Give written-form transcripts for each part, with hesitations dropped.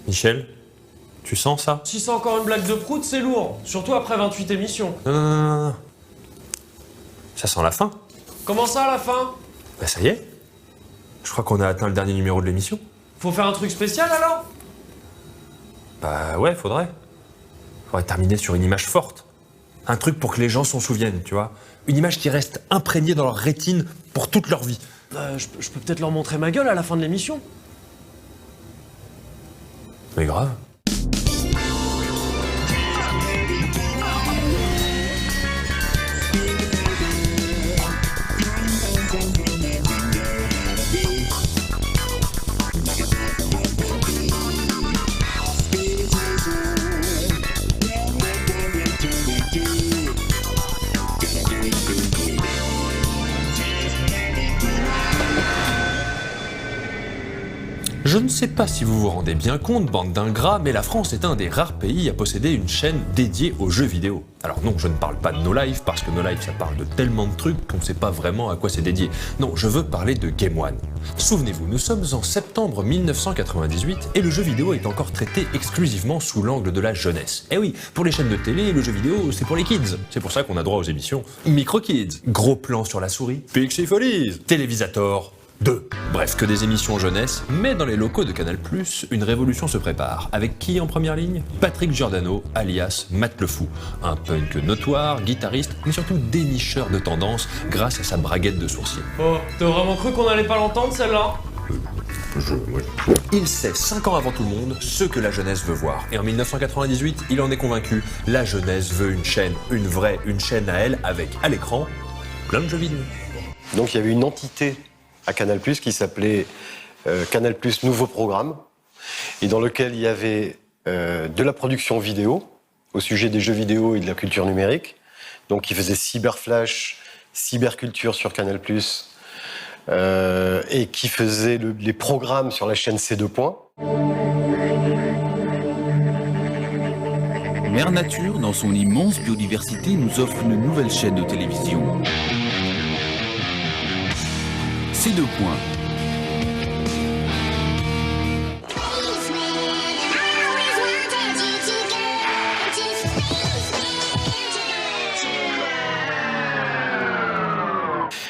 Michel, tu sens ça? Si c'est encore une blague de prout, c'est lourd. Surtout après 28 émissions. Non. Ça sent la fin. Comment ça, à la fin? Bah ça y est. Je crois qu'on a atteint le dernier numéro de l'émission. Faut faire un truc spécial, alors? Bah ouais, faudrait terminer sur une image forte. Un truc pour que les gens s'en souviennent, tu vois. Une image qui reste imprégnée dans leur rétine pour toute leur vie. Je peux peut-être leur montrer ma gueule à la fin de l'émission. Mais grave. Je ne sais pas si vous vous rendez bien compte, bande d'ingrats, mais la France est un des rares pays à posséder une chaîne dédiée aux jeux vidéo. Alors non, je ne parle pas de No Life, parce que No Life ça parle de tellement de trucs qu'on ne sait pas vraiment à quoi c'est dédié. Non, je veux parler de Game One. Souvenez-vous, nous sommes en septembre 1998 et le jeu vidéo est encore traité exclusivement sous l'angle de la jeunesse. Eh oui, pour les chaînes de télé, le jeu vidéo c'est pour les kids. C'est pour ça qu'on a droit aux émissions Micro Kids, Gros plan sur la souris, Pixie Follies, Télévisator 2. Bref, que des émissions jeunesse, mais dans les locaux de Canal+, une révolution se prépare. Avec qui en première ligne? Patrick Giordano, alias Matt le Fou. Un punk notoire, guitariste, mais surtout dénicheur de tendances grâce à sa braguette de sourcils. Oh, t'as vraiment cru qu'on allait pas l'entendre, celle-là? Il sait 5 ans avant tout le monde ce que la jeunesse veut voir. Et en 1998, il en est convaincu. La jeunesse veut une chaîne, une chaîne à elle, avec à l'écran plein de jeux vidéo. Donc il y avait une entité à Canal+, qui s'appelait Canal+ Nouveau Programme, et dans lequel il y avait de la production vidéo, au sujet des jeux vidéo et de la culture numérique. Donc il faisait Cyberflash, Cyberculture sur Canal+, et qui faisait les programmes sur la chaîne C2 Points. Mère Nature, dans son immense biodiversité, nous offre une nouvelle chaîne de télévision. C2 Points.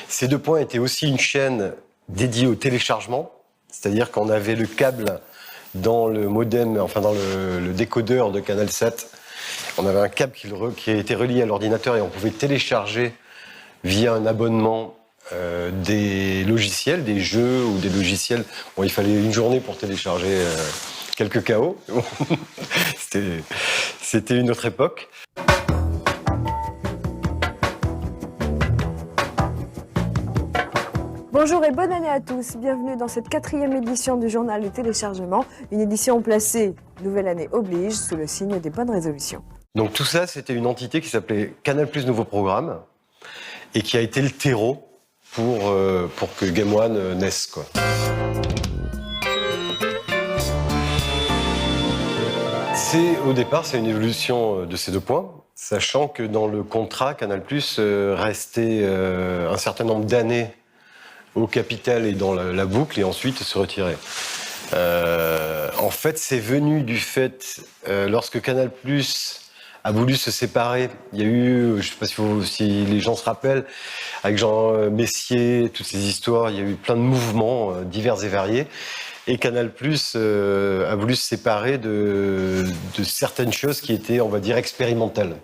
C2 Points était aussi une chaîne dédiée au téléchargement, c'est-à-dire qu'on avait le câble dans le modem, enfin dans le décodeur de Canal 7. On avait un câble qui était relié à l'ordinateur et on pouvait télécharger via un abonnement des logiciels, des jeux ou des logiciels. Bon, il fallait une journée pour télécharger quelques KO. C'était une autre époque. Bonjour et bonne année à tous. Bienvenue dans cette 4e édition du journal du téléchargement. Une édition placée, nouvelle année oblige, sous le signe des bonnes résolutions. Donc tout ça, c'était une entité qui s'appelait Canal+ Nouveau Programme et qui a été le terreau pour que Game One naisse, quoi. Au départ, c'est une évolution de C2 Points, sachant que dans le contrat, Canal+ restait un certain nombre d'années au capital et dans la boucle, et ensuite se retirait. En fait, c'est venu du fait, lorsque Canal+ a voulu se séparer, il y a eu, je ne sais pas si les gens se rappellent, avec Jean Messier, toutes ces histoires, il y a eu plein de mouvements divers et variés. Et Canal+ a voulu se séparer de certaines choses qui étaient, on va dire, expérimentales.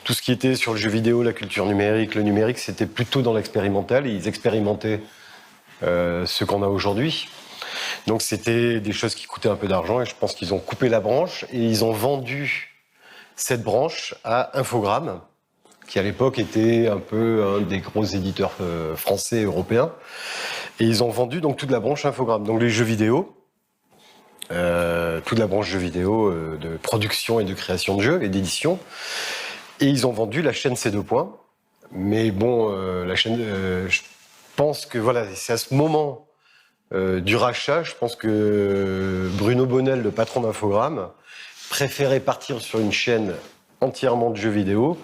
Tout ce qui était sur le jeu vidéo, la culture numérique, le numérique, c'était plutôt dans l'expérimental. Et ils expérimentaient ce qu'on a aujourd'hui. Donc c'était des choses qui coûtaient un peu d'argent. Et je pense qu'ils ont coupé la branche et ils ont vendu cette branche à Infogrames, qui à l'époque était un peu un des gros éditeurs français et européens. Et ils ont vendu donc toute la branche Infogrames, donc les jeux vidéo, toute la branche jeux vidéo de production et de création de jeux et d'édition. Et ils ont vendu la chaîne C2 Points. Mais bon, la chaîne, je pense que voilà, c'est à ce moment du rachat, je pense que Bruno Bonnel, le patron d'Infogrames, préférait partir sur une chaîne entièrement de jeux vidéo.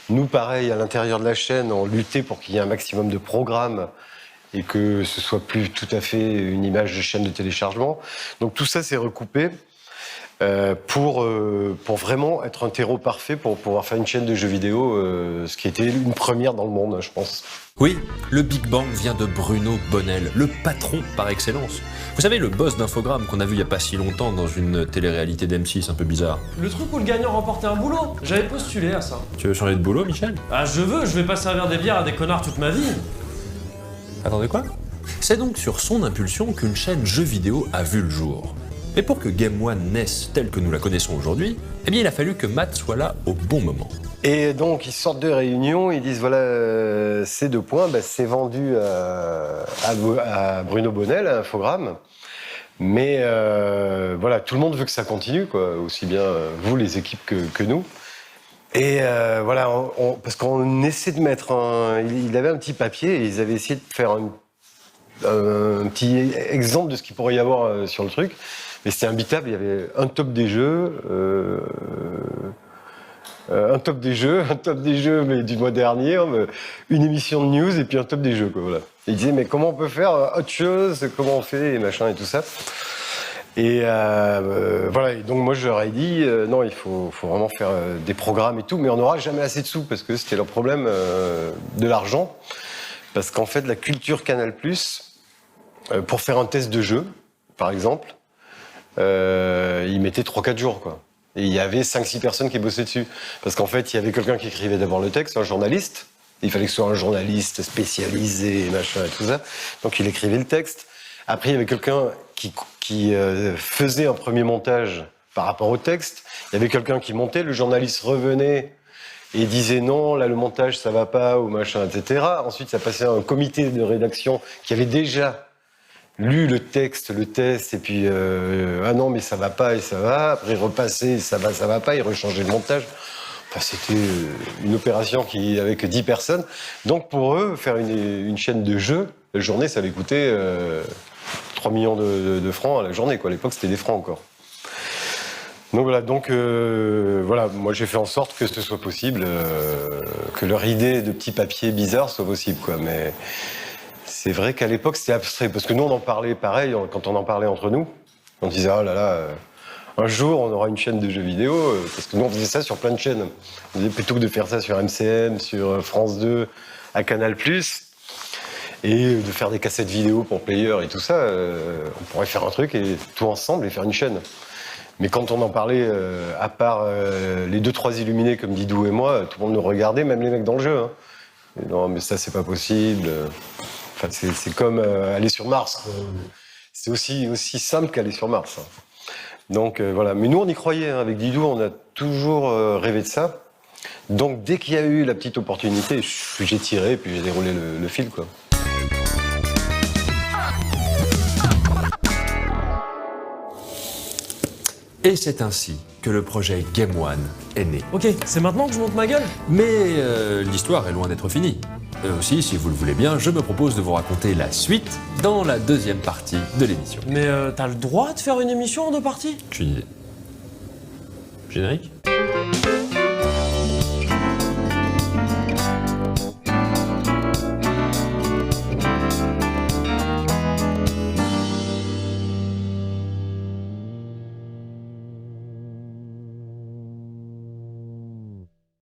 Nous, pareil, à l'intérieur de la chaîne, on luttait pour qu'il y ait un maximum de programmes et que ce soit plus tout à fait une image de chaîne de téléchargement. Donc tout ça s'est recoupé. pour vraiment être un terreau parfait pour pouvoir faire une chaîne de jeux vidéo, ce qui était une première dans le monde, je pense. Oui, le Big Bang vient de Bruno Bonnell, le patron par excellence. Vous savez, le boss d'Infogrames qu'on a vu il y a pas si longtemps dans une télé-réalité d'M6 un peu bizarre. Le truc où le gagnant remportait un boulot. J'avais postulé à ça. Tu veux changer de boulot, Michel? Ah, je vais pas servir des bières à des connards toute ma vie. Attendez quoi? C'est donc sur son impulsion qu'une chaîne jeux vidéo a vu le jour. Mais pour que Game One naisse telle que nous la connaissons aujourd'hui, eh bien il a fallu que Matt soit là au bon moment. Et donc ils sortent de réunion, ils disent voilà, ces 2 points, c'est vendu à Bruno Bonnell, à Infogrames. Mais voilà, tout le monde veut que ça continue, quoi, aussi bien vous, les équipes, que nous. Et voilà, parce qu'on essaie de mettre il avait un petit papier et ils avaient essayé de faire un petit exemple de ce qu'il pourrait y avoir sur le truc. Mais c'était imbitable, il y avait un top des jeux, un top des jeux mais du mois dernier, une émission de news et puis un top des jeux, quoi, voilà. Et ils disaient mais comment on peut faire autre chose, comment on fait et machin et tout ça. Et voilà, et donc moi je leur ai dit non, il faut vraiment faire des programmes et tout, mais on n'aura jamais assez de sous parce que c'était leur problème de l'argent. Parce qu'en fait, la culture Canal+, pour faire un test de jeu, par exemple, ils mettaient 3-4 jours, quoi. Et il y avait 5-6 personnes qui bossaient dessus. Parce qu'en fait, il y avait quelqu'un qui écrivait d'abord le texte, un journaliste. Il fallait que ce soit un journaliste spécialisé et machin et tout ça. Donc il écrivait le texte. Après, il y avait quelqu'un qui faisait un premier montage par rapport au texte. Il y avait quelqu'un qui montait, le journaliste revenait et disait non, là le montage ça va pas ou machin, etc. Ensuite, ça passait à un comité de rédaction qui avait déjà lu le texte, le test, et puis ah non mais ça va pas et ça va. Après repasser, ça va pas, il rechangeait le montage. Enfin, c'était une opération avec 10 personnes. Donc pour eux, faire une chaîne de jeux, la journée ça avait coûté 3 millions de francs à la journée, quoi. À l'époque c'était des francs encore. Donc voilà, moi j'ai fait en sorte que ce soit possible, que leur idée de petit papier bizarre soit possible, quoi. Mais c'est vrai qu'à l'époque c'était abstrait, parce que nous on en parlait pareil, quand on en parlait entre nous, on disait oh là là, un jour on aura une chaîne de jeux vidéo, parce que nous on faisait ça sur plein de chaînes. On disait plutôt que de faire ça sur MCM, sur France 2, à Canal+, et de faire des cassettes vidéo pour Player et tout ça, on pourrait faire un truc et tout ensemble et faire une chaîne. Mais quand on en parlait, à part les 2-3 illuminés comme Didou et moi, tout le monde nous regardait, même les mecs dans le jeu. Hein. Et non, mais ça, c'est pas possible. Enfin, c'est comme aller sur Mars. C'est aussi simple qu'aller sur Mars. Hein. Donc voilà. Mais nous, on y croyait. Hein. Avec Didou, on a toujours rêvé de ça. Donc dès qu'il y a eu la petite opportunité, j'ai tiré et puis j'ai déroulé le fil, quoi. Et c'est ainsi que le projet Game One est né. Ok, c'est maintenant que je monte ma gueule? Mais l'histoire est loin d'être finie. Aussi, si vous le voulez bien, je me propose de vous raconter la suite dans la deuxième partie de l'émission. Mais t'as le droit de faire une émission en 2 parties? J'ai une idée. Générique ?